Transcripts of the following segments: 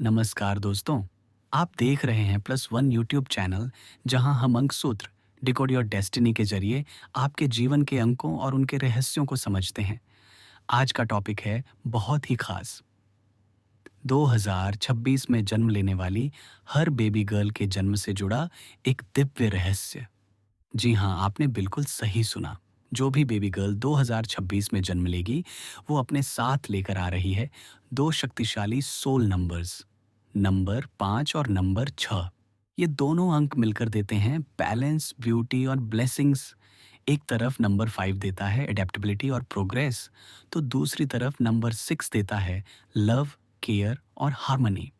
नमस्कार दोस्तों। आप देख रहे हैं प्लस वन यूट्यूब चैनल, जहां हम अंक सूत्र डिकोड योर डेस्टिनी के जरिए आपके जीवन के अंकों और उनके रहस्यों को समझते हैं। आज का टॉपिक है बहुत ही खास। 2026 में जन्म लेने वाली हर बेबी गर्ल के जन्म से जुड़ा एक दिव्य रहस्य। जी हाँ, आपने बिल्कुल सही सुना। जो भी बेबी गर्ल 2026 में जन्म लेगी, वो अपने साथ लेकर आ रही है दो शक्तिशाली सोल नंबर्स, नंबर 5 और नंबर 6। ये दोनों अंक मिलकर देते हैं बैलेंस, ब्यूटी और ब्लेसिंग्स। एक तरफ नंबर 5 देता है एडेप्टेबिलिटी और प्रोग्रेस, तो दूसरी तरफ नंबर 6 देता है लव, केयर और हार्मनी।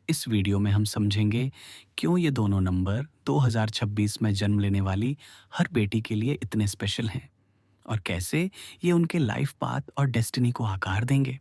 इस वीडियो में हम समझेंगे क्यों ये दोनों नंबर 2026 में जन्म लेने वाली हर बेटी के लिए इतने स्पेशल हैं और कैसे ये उनके लाइफ पाथ और डेस्टिनी को आकार देंगे।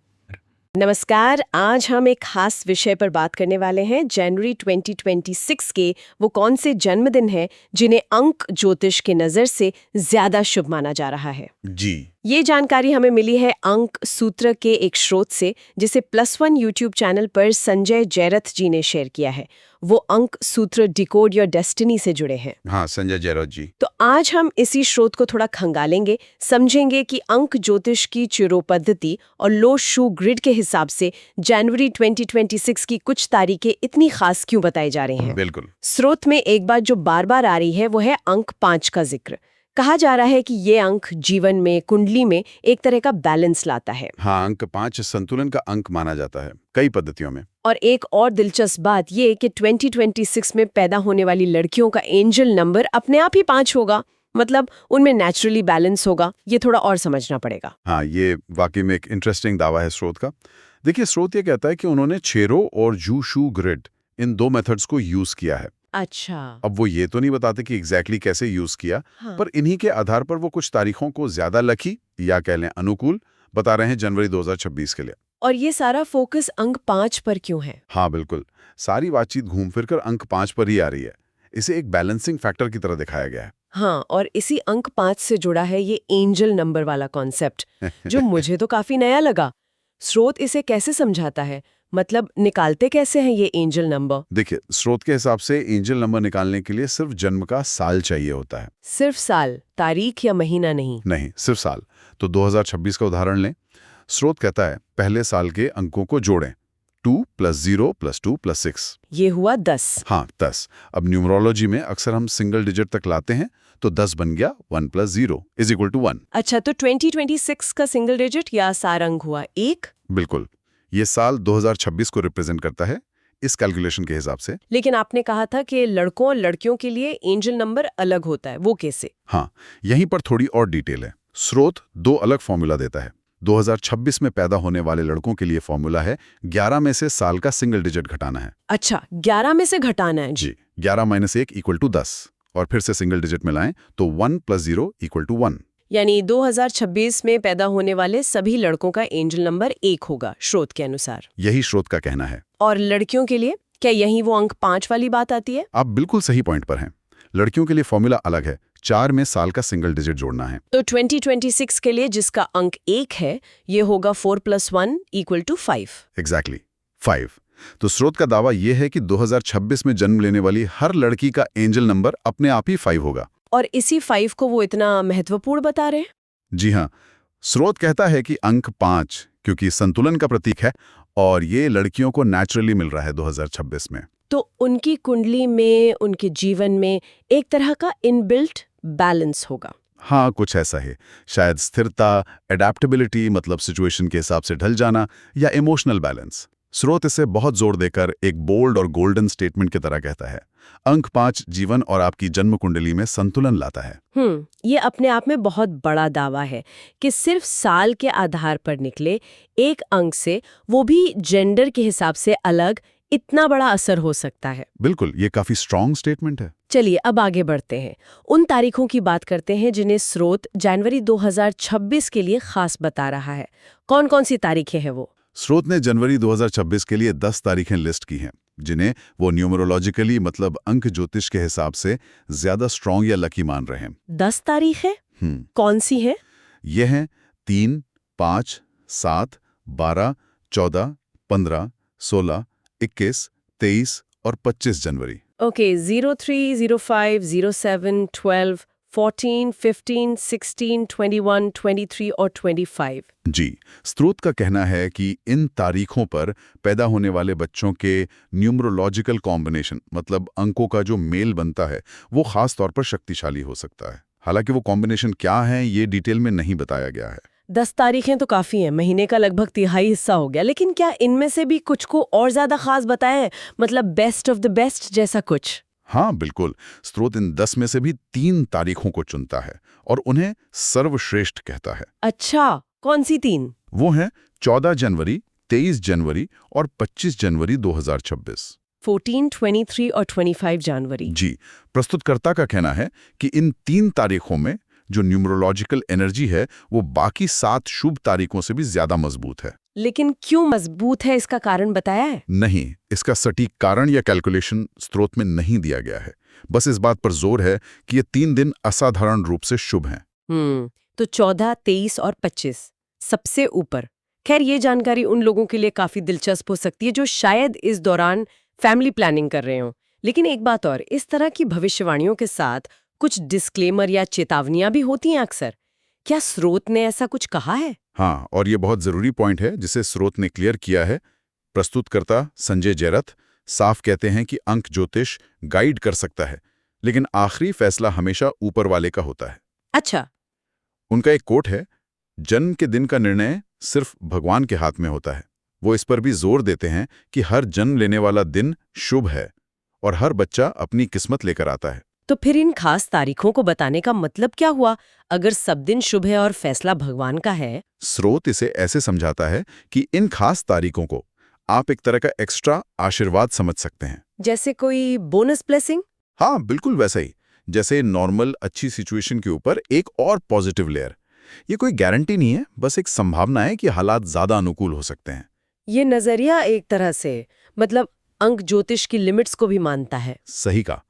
नमस्कार। आज हम एक खास विषय पर बात करने वाले हैं। जनवरी 2026 के वो कौन से जन्मदिन हैं जिन्हें अंक ज्योतिष के नज़र से ज्यादा शुभ माना जा रहा है। जी, ये जानकारी हमें मिली है अंक सूत्र के एक स्रोत से, जिसे प्लस वन यूट्यूब चैनल पर संजय जयरथ जी ने शेयर किया है। वो अंक सूत्र डिकोड योर डेस्टिनी से जुड़े हैं। हाँ, संजय जयरथ जी। तो आज हम इसी स्रोत को थोड़ा खंगालेंगे, समझेंगे कि अंक ज्योतिष की चिरो पद्धति और लो शू ग्रिड के हिसाब से जनवरी 2026 की कुछ तारीखें इतनी खास क्यों बताई जा रही हैं। बिल्कुल। स्रोत में एक बात जो बार बार आ रही है वो है अंक 5 का जिक्र। कहा जा रहा है कि ये अंक जीवन में, कुंडली में एक तरह का बैलेंस लाता है। हाँ, अंक 5 संतुलन का अंक माना जाता है कई पद्धतियों में। और एक और दिलचस्प बात ये कि 2026 में पैदा होने वाली लड़कियों का एंजल नंबर अपने आप ही 5 होगा, मतलब उनमें नेचुरली बैलेंस होगा। ये थोड़ा और समझना पड़ेगा। हाँ, ये वाकई में एक इंटरेस्टिंग दावा है स्रोत का। देखिए, स्रोत ये कहता है कि उन्होंने छेरो और जू शू ग्रिड इन दो मेथड्स को यूज किया है। अच्छा। अब वो ये तो नहीं बताते कि एग्जैक्टली कैसे यूज किया, हाँ। पर इन्हीं के आधार पर वो कुछ तारीखों को ज्यादा लकी या कह लें अनुकूल बता रहे हैं जनवरी 2026 के लिए। और ये सारा फोकस अंक 5 पर क्यों है? हाँ बिल्कुल, सारी बातचीत घूम फिर कर अंक 5 पर ही आ रही है। इसे एक बैलेंसिंग फैक्टर की तरह दिखाया गया है। हाँ, और इसी अंक 5 से जुड़ा है ये एंजल नंबर वाला कॉन्सेप्ट, जो मुझे तो काफी नया लगा। स्रोत इसे कैसे समझाता है, मतलब निकालते कैसे हैं ये एंजल नंबर? देखिए, स्रोत के हिसाब से एंजल नंबर निकालने के लिए सिर्फ जन्म का साल चाहिए होता है। सिर्फ साल, तारीख या महीना नहीं? नहीं, सिर्फ साल। तो 2026 का उदाहरण लें। स्रोत कहता है पहले साल के अंकों को जोड़ें, 2 + 0 + 2 + 6। ये हुआ 10। हाँ, 10। अब न्यूमरोलॉजी में अक्सर हम सिंगल डिजिट तक लाते हैं, तो 10 बन गया 1 + 0 = 1। अच्छा, तो 2026 का सिंगल डिजिट या सारंग हुआ 1। बिल्कुल, ये साल 2026 को रिप्रेजेंट करता है इस कैलकुलेशन के हिसाब से। लेकिन आपने कहा था कि लड़कों और लड़कियों के लिए एंजल नंबर अलग होता है, वो कैसे? हाँ, यहीं पर थोड़ी और डिटेल है। स्रोत दो अलग फॉर्मूला देता है। 2026 में पैदा होने वाले लड़कों के लिए फॉर्मूला है 11 में से साल का सिंगल डिजिट घटाना है। अच्छा, 11 में से घटाना है। जी, 11 - 1 = 10 और फिर से सिंगल डिजिट मिलाएं तो 1 + 0 = 1। यानी 2026 में पैदा होने वाले सभी लड़कों का एंजल नंबर 1 होगा, स्रोत के अनुसार। यही स्रोत का कहना है। और लड़कियों के लिए क्या यही वो अंक 5 वाली बात आती है? आप बिल्कुल सही पॉइंट पर हैं। लड़कियों के लिए फॉर्मूला अलग है, 4 में साल का सिंगल डिजिट जोड़ना है। तो 2026 के लिए जिसका अंक 1 है, ये होगा 4 + 1 = 5। एग्जैक्टली, 5। तो स्रोत का दावा यह है कि 2026 में जन्म लेने वाली हर लड़की का एंजल नंबर अपने आप ही 5 होगा। और इसी 5 को वो इतना महत्वपूर्ण बता रहे हैं? जी हाँ, स्रोत कहता है कि अंक 5 क्योंकि संतुलन का प्रतीक है और ये लड़कियों को नेचुरली मिल रहा है 2026 में। तो उनकी कुंडली में, उनके जीवन में एक तरह का इनबिल्ट बैलेंस होगा। हाँ, कुछ ऐसा है। शायद स्थिरता, एडेप्टेबिलिटी मतलब सिचुएशन के हिसाब से ढल जाना, या इमोशनल बैलेंस। स्रोत इसे बहुत जोर देकर एक बोल्ड और गोल्डन स्टेटमेंट की तरह कहता है। अंक 5 जीवन और आपकी जन्म कुंडली में संतुलन लाता है। ये अपने आप में बहुत बड़ा दावा है कि सिर्फ साल के आधार पर निकले एक अंक से, वो भी जेंडर के हिसाब से अलग, इतना बड़ा असर हो सकता है। बिल्कुल, ये काफी स्ट्रॉन्ग स्टेटमेंट है। चलिए अब आगे बढ़ते हैं, उन तारीखों की बात करते हैं जिन्हें स्रोत जनवरी 2026 के लिए खास बता रहा है। कौन कौन सी तारीखें हैं वो? स्रोत ने जनवरी 2026 के लिए 10 तारीखें लिस्ट की हैं, जिन्हें वो न्यूमरोलॉजिकली मतलब अंक ज्योतिष के हिसाब से ज्यादा स्ट्रॉन्ग या लकी मान रहे हैं। 10 तारीखें कौन सी हैं? ये हैं 3, 5, 7, 12, 14, 15, 16, 21, 23 और 25 जनवरी। ओके, 03, 05, 07, 12, 14, 15, 16, 21, 23 और 25। जी, स्रोत का कहना है कि इन तारीखों पर पैदा होने वाले बच्चों के न्यूमरोलॉजिकल कॉम्बिनेशन, मतलब अंकों का जो मेल बनता है, वो खास तौर पर शक्तिशाली हो सकता है। हालांकि वो कॉम्बिनेशन क्या है, ये डिटेल में नहीं बताया गया है। 10 तारीखें तो काफी हैं, महीने का लगभग तिहाई हिस्सा हो गया, लेकिन क्या इनमें से भी कुछ को और ज्यादा खास बताया है, मतलब बेस्ट ऑफ द बेस्ट जैसा कुछ? हाँ बिल्कुल, स्रोत इन 10 में से भी 3 तारीखों को चुनता है और उन्हें सर्वश्रेष्ठ कहता है। अच्छा, कौन सी 3? वो हैं 14 जनवरी, 23 जनवरी और 25 जनवरी 2026। 14, 23 और 25 जनवरी। जी, प्रस्तुतकर्ता का कहना है कि इन 3 तारीखों में जो न्यूमरोलॉजिकल एनर्जी है वो बाकी 7 शुभ तारीखों से भी ज्यादा मजबूत है। लेकिन क्यों मजबूत है, इसका कारण बताया है? नहीं, इसका सटीक कारण या कैलकुलेशन स्रोत में नहीं दिया गया है। बस इस बात पर जोर है कि ये 3 दिन असाधारण रूप से शुभ हैं। तो 14, 23 और 25 सबसे ऊपर। खैर, ये जानकारी उन लोगों के लिए काफी दिलचस्प हो सकती है जो शायद इस दौरान फैमिली प्लानिंग कर रहे हों। लेकिन एक बात और, इस तरह की भविष्यवाणियों के साथ कुछ डिस्क्लेमर या चेतावनियां भी होती हैं अक्सर। क्या स्रोत ने ऐसा कुछ कहा है? हाँ, और ये बहुत जरूरी पॉइंट है जिसे स्रोत ने क्लियर किया है। प्रस्तुतकर्ता संजय जैरथ साफ कहते हैं कि अंक ज्योतिष गाइड कर सकता है, लेकिन आखिरी फैसला हमेशा ऊपर वाले का होता है। अच्छा। उनका एक कोट है, जन्म के दिन का निर्णय सिर्फ भगवान के हाथ में होता है। वो इस पर भी जोर देते हैं कि हर जन्म लेने वाला दिन शुभ है और हर बच्चा अपनी किस्मत लेकर आता है। तो फिर इन खास तारीखों को बताने का मतलब क्या हुआ, अगर सब दिन शुभ है और फैसला भगवान का है? स्रोत इसे ऐसे समझाता है कि इन खास तारीखों को आप एक तरह का एक्स्ट्रा आशीर्वाद समझ सकते हैं। जैसे कोई बोनस ब्लेसिंग? हाँ, बिल्कुल वैसा ही। जैसे नॉर्मल अच्छी सिचुएशन के ऊपर एक और पॉजिटिव लेयर। ये कोई गारंटी नहीं है, बस एक संभावना है कि हालात ज्यादा अनुकूल हो सकते हैं। ये नजरिया एक तरह से मतलब अंक ज्योतिष की लिमिट्स को भी मानता है। सही कहा।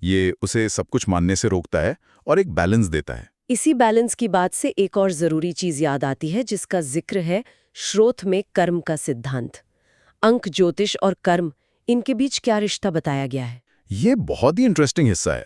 ये उसे सब कुछ मानने से रोकता है और एक बैलेंस देता है। इसी बैलेंस की बात से एक और जरूरी चीज याद आती है जिसका जिक्र है श्रोत में कर्म का सिद्धांत। अंक ज्योतिष और कर्म, इनके बीच क्या रिश्ता बताया गया है? ये बहुत ही इंटरेस्टिंग हिस्सा है।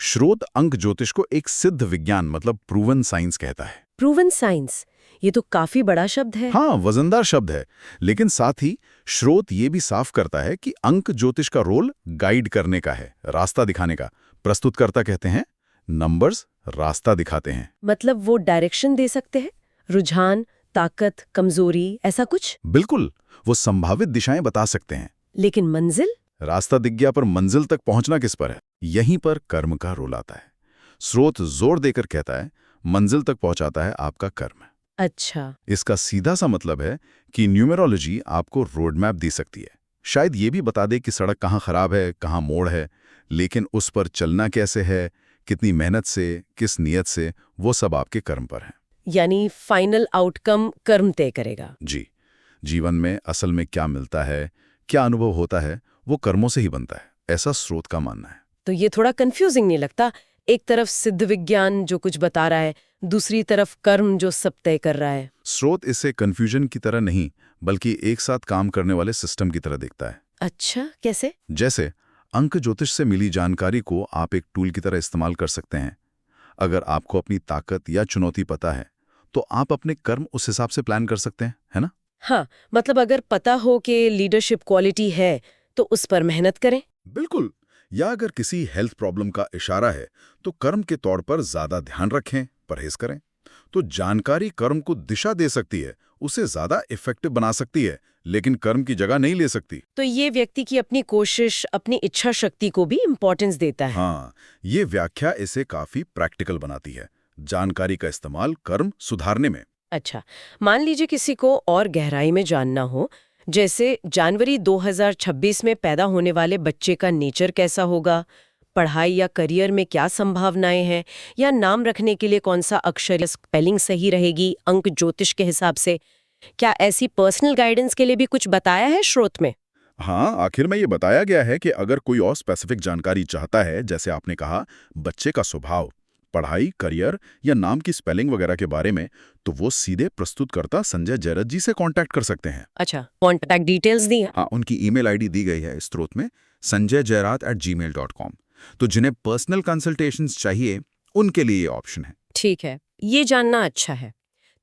श्रोत अंक ज्योतिष को एक सिद्ध विज्ञान मतलब प्रूवन साइंस कहता है। प्रूवन साइंस, ये तो काफी बड़ा शब्द है। हाँ, वजनदार शब्द है, लेकिन साथ ही श्रोत ये भी साफ करता है कि अंक ज्योतिष का रोल गाइड करने का है, रास्ता दिखाने का। प्रस्तुतकर्ता कहते हैं नंबर्स रास्ता दिखाते हैं। मतलब वो डायरेक्शन दे सकते हैं, रुझान, ताकत, कमजोरी, ऐसा कुछ? बिल्कुल, वो संभावित दिशाएं बता सकते हैं। लेकिन मंजिल? रास्ता दिख गया, पर मंजिल तक पहुंचना किस पर है? यहीं पर कर्म का रोल आता है। स्रोत जोर देकर कहता है मंजिल तक पहुंचाता है आपका कर्म। अच्छा। इसका सीधा सा मतलब है कि न्यूमेरोलॉजी आपको रोड मैप दे सकती है। शायद ये भी बता दे कि सड़क कहाँ खराब है, कहाँ मोड़ है, लेकिन उस पर चलना कैसे है, कितनी मेहनत से, किस नियत से, वो सब आपके कर्म पर है। यानी फाइनल आउटकम कर्म तय करेगा। जी, जीवन में असल में क्या मिलता है, क्या अनुभव होता है, वो कर्मों से ही बनता है, ऐसा स्रोत का मानना है। तो ये थोड़ा कंफ्यूजिंग नहीं लगता? एक तरफ सिद्ध विज्ञान जो कुछ बता रहा है, दूसरी तरफ कर्म जो सब तय कर रहा है। स्रोत इसे कंफ्यूजन की तरह नहीं, बल्कि एक साथ काम करने वाले सिस्टम की तरह देखता है। अच्छा, कैसे? जैसे अंक ज्योतिष से मिली जानकारी को आप एक टूल की तरह इस्तेमाल कर सकते हैं। अगर आपको अपनी ताकत या चुनौती पता है, तो आप अपने कर्म उस हिसाब से प्लान कर सकते हैं, है ना? हाँ, मतलब अगर पता हो कि लीडरशिप क्वालिटी है, तो उस पर मेहनत करें। बिल्कुल। या अगर किसी हेल्थ प्रॉब्लम का इशारा है, तो कर्म के तौर पर ज्यादा ध्यान रखें, परहेज करें। तो जानकारी कर्म को दिशा दे सकती है, उसे ज्यादा इफेक्टिव बना सकती है, लेकिन कर्म की जगह नहीं ले सकती। तो ये व्यक्ति की अपनी कोशिश, अपनी इच्छा शक्ति को भी इम्पोर्टेंस देता है। हाँ, ये व्याख्या इसे काफी प्रैक्टिकल बनाती है। जानकारी का इस्तेमाल कर्म सुधारने में। अच्छा, मान लीजिए किसी को और गहराई में जानना हो, जैसे जनवरी 2026 में पैदा होने वाले बच्चे का नेचर कैसा होगा, पढ़ाई या करियर में क्या संभावनाएं हैं, या नाम रखने के लिए कौन सा अक्षर या स्पेलिंग सही रहेगी अंक ज्योतिष के हिसाब से, क्या ऐसी पर्सनल गाइडेंस के लिए भी कुछ बताया है स्रोत में? हाँ, आखिर में ये बताया गया है कि अगर कोई और स्पेसिफिक जानकारी चाहता है, जैसे आपने कहा बच्चे का स्वभाव, पढ़ाई, करियर या नाम की स्पेलिंग वगैरह के बारे में, तो वो सीधे प्रस्तुतकर्ता संजय जैरत जी से कांटेक्ट कर सकते हैं। अच्छा, कॉन्टैक्ट डिटेल्स दी हैं। हाँ, उनकी ईमेल आईडी दी गई है इस स्रोत में, sanjayjairat@gmail.com। तो जिन्हें पर्सनल कंसल्टेशंस चाहिए, उनके लिए ये ऑप्शन है। ठीक है, ये जानना अच्छा है।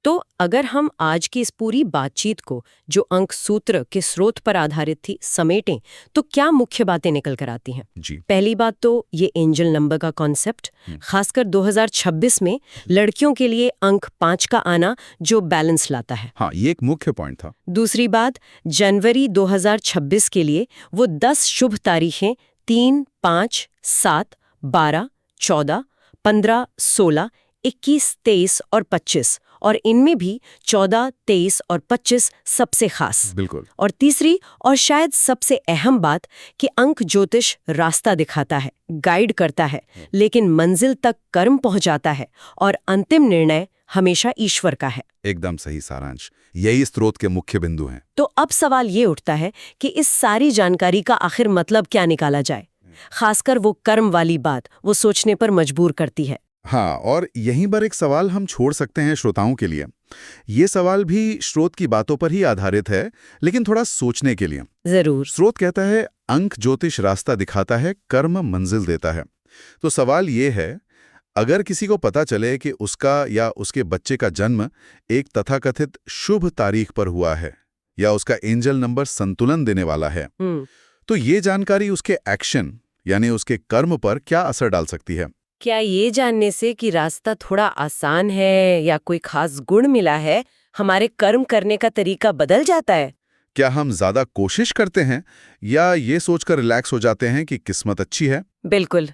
तो अगर हम आज की इस पूरी बातचीत को, जो अंक सूत्र के स्रोत पर आधारित थी, समेटें, तो क्या मुख्य बातें निकल कर आती हैं? जी। पहली बात तो ये एंजल नंबर का कॉन्सेप्ट, खासकर 2026 में लड़कियों के लिए अंक 5 का आना, जो बैलेंस लाता है। हाँ, ये एक मुख्य पॉइंट था। दूसरी बात, जनवरी 2026 के लिए वो 10 शुभ तारीखें 3, 5, 7, 12, 14, 15, 16, 21, 23 और 25, और इनमें भी 14, 23 और 25 सबसे खास। बिल्कुल। और तीसरी और शायद सबसे अहम बात कि अंक ज्योतिष रास्ता दिखाता है, गाइड करता है, लेकिन मंजिल तक कर्म पहुंचाता है और अंतिम निर्णय हमेशा ईश्वर का है। एकदम सही सारांश। यही स्रोत के मुख्य बिंदु हैं। तो अब सवाल ये उठता है कि इस सारी जानकारी का आखिर मतलब क्या निकाला जाए? खासकर वो कर्म वाली बात, वो सोचने पर मजबूर करती है। हाँ, और यहीं पर एक सवाल हम छोड़ सकते हैं श्रोताओं के लिए। ये सवाल भी स्रोत की बातों पर ही आधारित है, लेकिन थोड़ा सोचने के लिए। जरूर। स्रोत कहता है अंक ज्योतिष रास्ता दिखाता है, कर्म मंजिल देता है। तो सवाल ये है, अगर किसी को पता चले कि उसका या उसके बच्चे का जन्म एक तथाकथित शुभ तारीख पर हुआ है, या उसका एंजल नंबर संतुलन देने वाला है, तो ये जानकारी उसके एक्शन यानी उसके कर्म पर क्या असर डाल सकती है? क्या ये जानने से कि रास्ता थोड़ा आसान है या कोई खास गुण मिला है, हमारे कर्म करने का तरीका बदल जाता है? क्या हम ज्यादा कोशिश करते हैं, या ये सोचकर रिलैक्स हो जाते हैं कि किस्मत अच्छी है? बिल्कुल।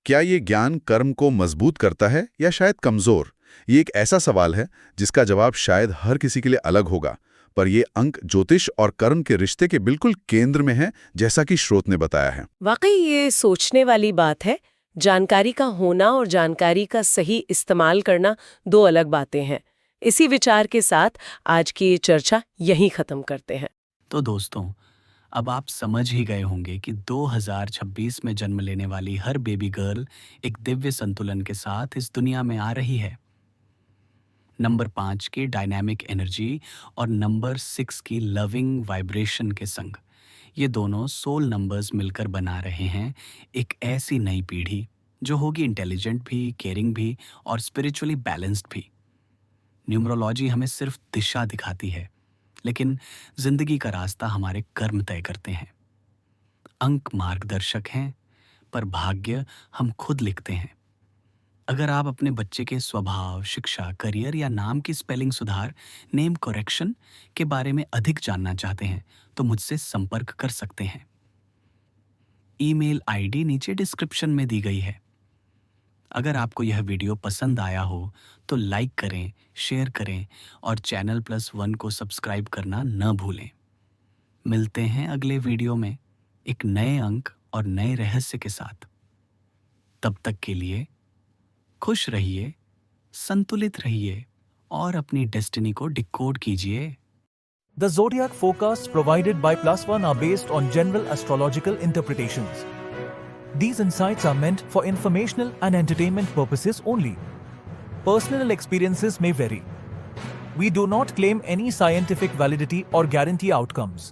क्या ये ज्ञान कर्म को मजबूत करता है या शायद कमजोर? ये एक ऐसा सवाल है जिसका जवाब शायद हर किसी के लिए अलग होगा, पर ये अंक ज्योतिष और कर्म के रिश्ते के बिल्कुल केंद्र में है, जैसा कि स्रोत ने बताया है। वाकई ये सोचने वाली बात है। जानकारी का होना और जानकारी का सही इस्तेमाल करना दो अलग बातें हैं। इसी विचार के साथ आज की ये चर्चा यहीं खत्म करते हैं। तो दोस्तों, अब आप समझ ही गए होंगे कि 2026 में जन्म लेने वाली हर बेबी गर्ल एक दिव्य संतुलन के साथ इस दुनिया में आ रही है। नंबर 5 की डायनामिक एनर्जी और नंबर 6 की लविंग वाइब्रेशन के संग ये दोनों सोल नंबर्स मिलकर बना रहे हैं एक ऐसी नई पीढ़ी जो होगी इंटेलिजेंट भी, केयरिंग भी और स्पिरिचुअली बैलेंस्ड भी। न्यूमरोलॉजी हमें सिर्फ दिशा दिखाती है, लेकिन जिंदगी का रास्ता हमारे कर्म तय करते हैं। अंक मार्गदर्शक हैं, पर भाग्य हम खुद लिखते हैं। अगर आप अपने बच्चे के स्वभाव, शिक्षा, करियर या नाम की स्पेलिंग सुधार, नेम करेक्शन के बारे में अधिक जानना चाहते हैं तो मुझसे संपर्क कर सकते हैं। ईमेल आईडी नीचे डिस्क्रिप्शन में दी गई है। अगर आपको यह वीडियो पसंद आया हो तो लाइक करें, शेयर करें और चैनल +1 को सब्सक्राइब करना न भूलें। मिलते हैं अगले वीडियो में एक नए अंक और नए रहस्य के साथ। तब तक के लिए खुश रहिए, संतुलित रहिए और अपनी डेस्टिनी को डिकोड कीजिए। The zodiac forecasts provided by +1 are based on general astrological interpretations. These insights are meant for informational and entertainment purposes only. Personal experiences may vary. We do not claim any scientific validity or guarantee outcomes.